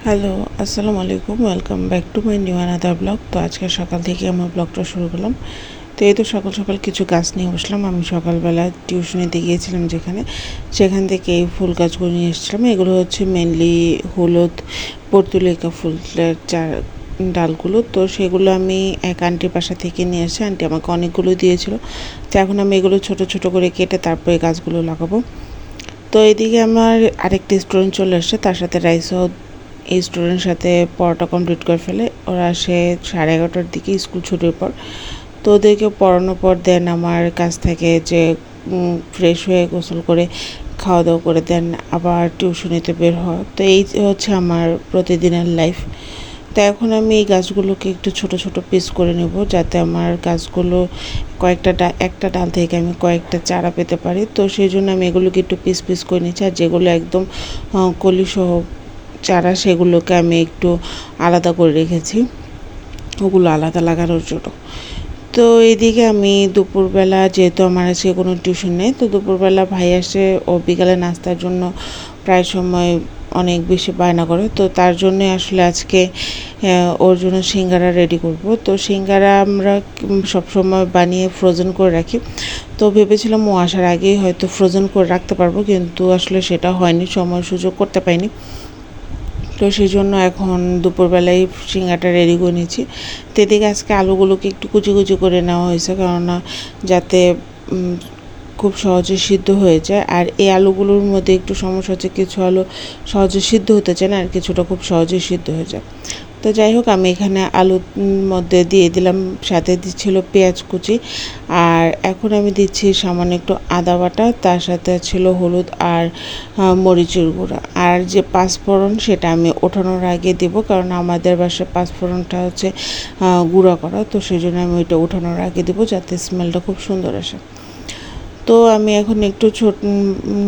Hello, আসসালামু আলাইকুম। Welcome back to my new another blog. তো আজকে সকাল থেকে আমার ব্লগটা শুরু করলাম। তো এই তো সকাল সকাল কিছু গাছ নিয়ে বসলাম। আমি সকালবেলা টিউশনিতে গিয়েছিলাম সেখান থেকে এই ফুল গাছগুলো নিয়ে এসেছিলাম। এগুলো হচ্ছে মেনলি হলুদ পর্তুলিকা ফুলের ডালগুলো। তো সেগুলো আমি এক আন্টির বাসা থেকে নিয়ে এসে আন্টি আমাকে অনেকগুলো দিয়েছিল। তো এখন আমি এগুলো ছোট ছোট করে কেটে তারপরে গাছগুলো লাগাবো। তো এদিকে আমার আরেকটি স্টুডেন্ট চলে আসছে, তার সাথে রাইসও এই স্টুডেন্টের সাথে পড়াটা কমপ্লিট করে ফেলে। ওরা আসে 11:30টার দিকে স্কুল ছুটির পর। তো ওদেরকে পড়ানোর পর দেন আমার কাছ থেকে যে ফ্রেশ হয়ে গোসল করে খাওয়া দাওয়া করে দেন আবার টিউশনিতে বের হওয়া। তো এই হচ্ছে আমার প্রতিদিনের লাইফ। তো এখন আমি এই গাছগুলোকে একটু ছোট ছোট পিস করে নেব, যাতে আমার গাছগুলো একটা ডাল থেকে আমি কয়েকটা চারা পেতে পারি। তো সেই জন্য আমি এগুলোকে একটু পিস পিস করে নিচ্ছি। আর যেগুলো একদম কলিসহ চারা, সেগুলোকে আমি একটু আলাদা করে রেখেছি, ওগুলো আলাদা লাগানোর জন্য। তো এইদিকে আমি দুপুরবেলা, যেহেতু আমার আজকে কোনো টিউশন নেই, তো দুপুরবেলা ভাই আসে, ও বিকালে নাস্তার জন্য প্রায় সময় অনেক বেশি বায়না করে। তো তার জন্য আসলে আজকে ওর জন্য সিঙ্গারা রেডি করব। তো সিঙ্গারা আমরা সবসময় বানিয়ে ফ্রোজেন করে রাখি। তো ভেবেছিলাম ও আসার আগেই হয়তো ফ্রোজেন করে রাখতে পারবো, কিন্তু আসলে সেটা হয়নি, সময় সুযোগ করতে পাইনি। তো সেই জন্য এখন দুপুরবেলায় সিঙ্গাটা রেডি করে নিচ্ছি। তো এদিকে আজকে আলুগুলোকে একটু কুচি কুচি করে নেওয়া হয়েছে, কেননা যাতে খুব সহজে সিদ্ধ হয়ে যায়। আর এই আলুগুলোর মধ্যে একটু সমস্যা হচ্ছে, কিছু আলু সহজে সিদ্ধ হতে চায় না, আর কিছুটা খুব সহজেই সিদ্ধ হয়ে যায়। তো যাই হোক, আমি এখানে আলুর মধ্যে দিয়ে দিলাম, সাথে দিচ্ছিল পেঁয়াজ কুচি। আর এখন আমি দিচ্ছি সামান্য একটু আদা বাটা, তার সাথে ছিল হলুদ আর মরিচের গুঁড়া। আর যে পাঁচফোড়ন, সেটা আমি ওঠানোর আগে দেব, কারণ আমাদের বাসায় পাঁচফোড়নটা হচ্ছে গুঁড়া করা। তো সেই জন্য আমি ওইটা ওঠানোর আগে দেবো, যাতে স্মেলটা খুব সুন্দর আসে। তো আমি এখন একটু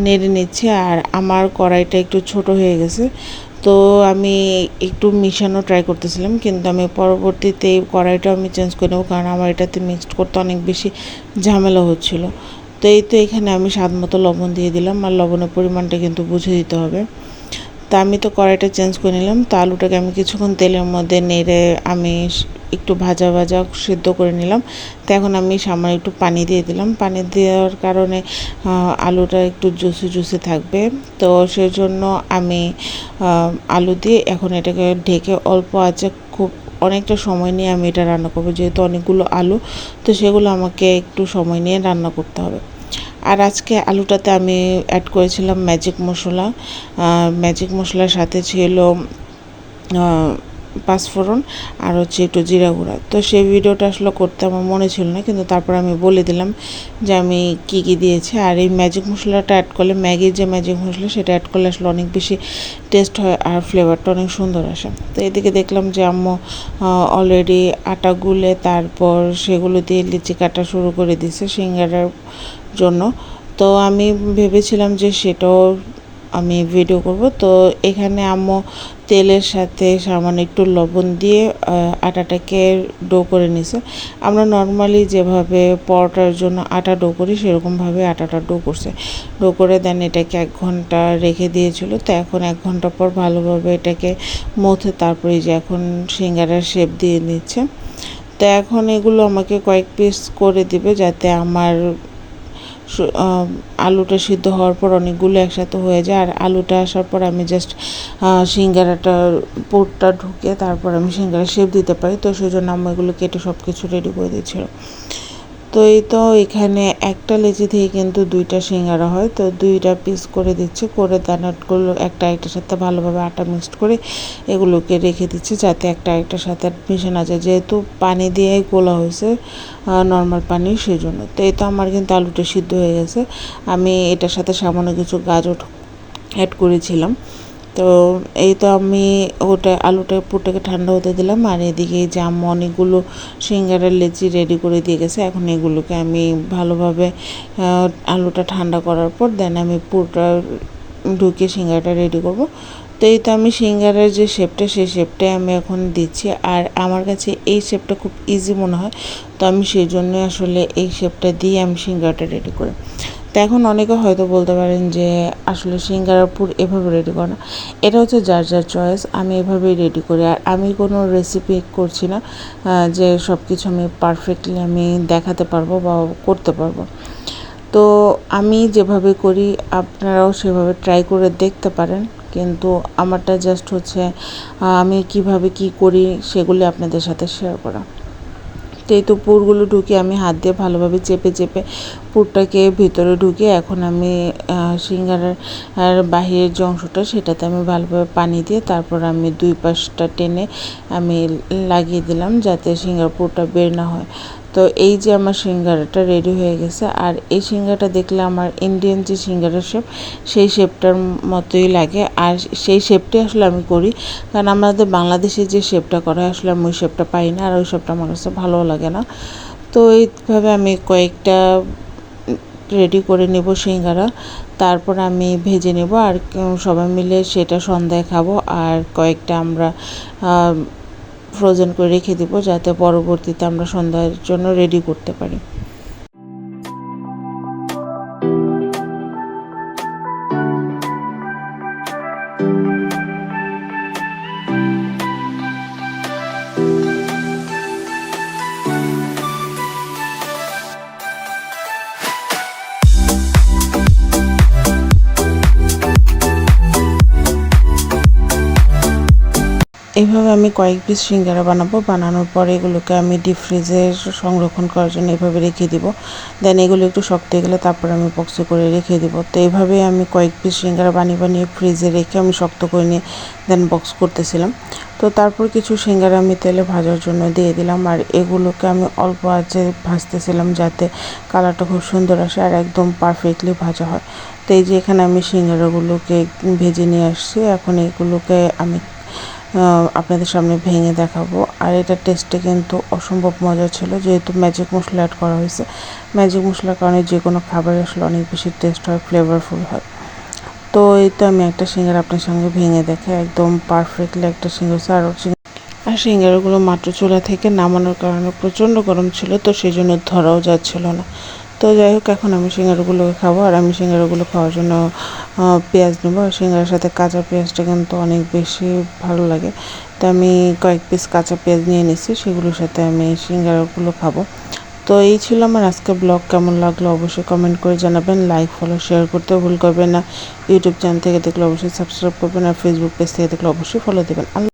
নেড়ে নিচ্ছি। আর আমার কড়াইটা একটু ছোট হয়ে গেছে, তো আমি একটু মিশানো ট্রাই করতেছিলাম, কিন্তু আমি পরবর্তীতে এই কড়াইটা আমি চেঞ্জ করে নেবো, কারণ আমার এটাতে মিক্সড করতে অনেক বেশি ঝামেলা হচ্ছিল। তো এই তো এখানে আমি স্বাদ মতো লবণ দিয়ে দিলাম, আর লবণের পরিমাণটা কিন্তু বুঝে দিতে হবে। তা আমি তো কড়াইটা চেঞ্জ করে নিলাম। তো আলুটাকে আমি কিছুক্ষণ তেলের মধ্যে নেড়ে আমি একটু ভাজা ভাজা সিদ্ধ করে নিলাম। তো এখন আমি সামান্য একটু পানি দিয়ে দিলাম। পানি দেওয়ার কারণে আলুটা একটু জুসি জুসি থাকবে। তো সেজন্য আমি আলু দিয়ে এখন এটাকে ঢেকে অল্প আছে, খুব অনেকটা সময় নিয়ে আমি এটা রান্না করবো, যেহেতু অনেকগুলো আলু, তো সেগুলো আমাকে একটু সময় নিয়ে রান্না করতে হবে। আর আজকে আলুটাতে আমি অ্যাড করেছিলাম ম্যাজিক মশলা। ম্যাজিক মশলার সাথে ছিল পাঁচফোড়ন, আর হচ্ছে একটু জিরা গুঁড়া। তো সেই ভিডিওটা আসলে করতে আমার মনে ছিল না, কিন্তু তারপর আমি বলে দিলাম যে আমি কী কী দিয়েছি। আর এই ম্যাজিক মশলাটা অ্যাড করলে, ম্যাগির যে ম্যাজিক মশলা, সেটা অ্যাড করলে আসলে অনেক বেশি টেস্ট হয়, আর ফ্লেভারটা অনেক সুন্দর আসে। তো এদিকে দেখলাম যে আম্মু অলরেডি আটা গুলে তারপর সেগুলো দিয়ে লিচি কাটা শুরু করে দিছে সিঙ্গারার জন্য। তো আমি ভেবেছিলাম যে সেটাও আমি ভিডিও করব। তো এখানে আম্মু তেলের সাথে সামান্য একটু লবণ দিয়ে আটাটাকে ডো করে নিছে। আমরা নর্মালি যেভাবে পরোটার জন্য আটা ডো করি, সেরকমভাবে আটাটা ডো করছে। ডো করে দেন এটাকে 1 ঘন্টা রেখে দিয়েছিল। তো এখন 1 ঘন্টা পর ভালোভাবে এটাকে মথে তারপরে যে এখন সিঙ্গারার শেপ দিয়ে নিচ্ছে। তো এখন এগুলো আমাকে কয়েক পিস করে দিবে, যাতে আমার আলুটা সিদ্ধ হওয়ার পর অনেকগুলো একসাথে হয়ে যায়। আর আলুটা আসার পর আমি জাস্ট সিঙ্গারাটার পুরটা ঢুকে তারপর আমি সিঙ্গারা শেপ দিতে পারি। তো সেই জন্য আমি এগুলো কেটে সব কিছু রেডি করে দিয়েছিল। তো এই তো এখানে একটা লেচি থেকে কিন্তু 2টা সিঙ্গারা হয়। তো 2টা পিস করে দিচ্ছে, করে দানাগুলো একটা একটার সাথে ভালোভাবে আটা মিক্সড করে এগুলোকে রেখে দিচ্ছে, যাতে একটা একটার সাথে মিশে না যায়, যেহেতু পানি দিয়ে গোলা হয়েছে, নর্মাল পানি, সেই জন্য। তো এই তো আমার কিন্তু আলুটা সিদ্ধ হয়ে গেছে। আমি এটার সাথে সামান্য কিছু গাজর অ্যাড করেছিলাম। তো এই তো আমি আলুটা পুরোটাকে ঠান্ডা হতে দিলাম। আর এদিকে যে আম্মু অনেকগুলো সিঙ্গারার লেচি রেডি করে দিয়ে গেছে। এখন এগুলোকে আমি ভালোভাবে আলুটা ঠান্ডা করার পর দেন আমি পুরোটা ঢুকিয়ে সিঙ্গারাটা রেডি করব। তো এই তো আমি সিঙ্গারার যে শেপটা, সেই শেপটাই আমি এখন দিচ্ছি। আর আমার কাছে এই শেপটা খুব ইজি মনে হয়, তো আমি সেই জন্য আসলে এই শেপটা দিয়ে আমি সিঙ্গারাটা রেডি করি। তো এখন অনেকে হয়তো বলতে পারেন যে আসলে সিঙ্গারার পুর এভাবে রেডি করে না, এটা হচ্ছে যার যার চয়েস। আমি এভাবেই রেডি করি, আর আমি কোনো রেসিপি করছি না যে সব কিছু আমি পারফেক্টলি আমি দেখাতে পারবো বা করতে পারবো। তো আমি যেভাবে করি আপনারাও সেভাবে ট্রাই করে দেখতে পারেন, কিন্তু আমারটা জাস্ট হচ্ছে আমি কিভাবে কি করি সেগুলি আপনাদের সাথে শেয়ার করা। তো এই তো পুরগুলো ঢুকিয়ে আমি হাত দিয়ে ভালোভাবে চেপে চেপে পুরটাকে ভিতরে ঢুকিয়ে এখন আমি সিঙ্গারার বাহিরের যে অংশটা সেটাতে আমি ভালোভাবে পানি দিয়ে তারপর আমি দুই পাশটা টেনে আমি লাগিয়ে দিলাম যাতে সিঙ্গার পুরটা বের না হয়। তো এই যে আমার সিঙ্গারাটা রেডি হয়ে গেছে, আর এই সিঙ্গারাটা দেখলে আমার ইন্ডিয়ান যে সিঙ্গারার শেপ সেই শেপটার মতোই লাগে, আর সেই শেপটাই আসলে আমি করি, কারণ আমাদের বাংলাদেশে যে শেপটা করা হয় আসলে আমি ওই শেপটা পাই না, আর ওই শেপটা আমার কাছে ভালোও লাগে না। তো এইভাবে আমি কয়েকটা রেডি করে নেব সিঙ্গারা, তারপর আমি ভেজে নেব, আর সবাই মিলে সেটা সন্ধ্যায় খাবো। আর কয়েকটা আমরা ফ্রোজেন করে রেখে দেবো যাতে পরবর্তীতে আমরা সন্ধ্যার জন্য রেডি করতে পারি। এইভাবে আমি কয়েক পিস সিঙ্গারা বানাবো, বানানোর পরে এগুলোকে আমি ডিপ ফ্রিজে সংরক্ষণ করার জন্য এভাবে রেখে দিব। দেন এগুলো একটু শক্ত হয়ে গেলে তারপর আমি বক্সে করে রেখে দিব। তো এইভাবে আমি কয়েক পিস সিঙ্গারা বানিয়ে বানিয়ে ফ্রিজে রেখে আমি শক্ত করে নিয়ে দেন বক্স করতেছিলাম। তো তারপর কিছু সিঙ্গারা আমি তেলে ভাজার জন্য দিয়ে দিলাম, আর এগুলোকে আমি অল্প আঁচে ভাজতেছিলাম যাতে কালারটা খুব সুন্দর আসে আর একদম পারফেক্টলি ভাজা হয়। তো এই যে এখানে আমি সিঙ্গারাগুলোকে ভেজে নিয়ে আসছি, এখন এগুলোকে আমি আপনাদের সামনে ভেঙে দেখাবো। আর এটার টেস্টে কিন্তু অসম্ভব মজা ছিল, যেহেতু ম্যাজিক মশলা অ্যাড করা হয়েছে। ম্যাজিক মশলার কারণে যে কোনো খাবার আসলে অনেক বেশি টেস্ট হয়, ফ্লেভারফুল হয়। তো এই তো আমি একটা সিঙ্গারা আপনার সঙ্গে ভেঙে দেখে একদম পারফেক্টলি একটা সিঙ্গারা, আর সিঙ্গারাগুলো মাত্র চুলা থেকে নামানোর কারণে প্রচণ্ড গরম ছিল, তো সেই জন্য ধরাও যাচ্ছিল না। তো যাই হোক, এখন আমি সিঙ্গারাগুলোকে খাবো, আর আমি সিঙ্গারাগুলো খাওয়ার জন্য পেঁয়াজ নেবো। আর সিঙ্গারার সাথে কাঁচা পেঁয়াজটা কিন্তু অনেক বেশি ভালো লাগে, তো আমি কয়েক পিস কাঁচা পেঁয়াজ নিয়ে নিচ্ছি, সেগুলোর সাথে আমি সিঙ্গারাগুলো খাবো। তো এই ছিল আমার আজকে ব্লগ। কেমন লাগলো অবশ্যই কমেন্ট করে জানাবেন, লাইক ফলো শেয়ার করতে ভুল করবেন না। ইউটিউব চ্যানেল থেকে দেখলে অবশ্যই সাবস্ক্রাইব করবেন, আর ফেসবুক পেজ থেকে দেখলে অবশ্যই ফলো দেবেন।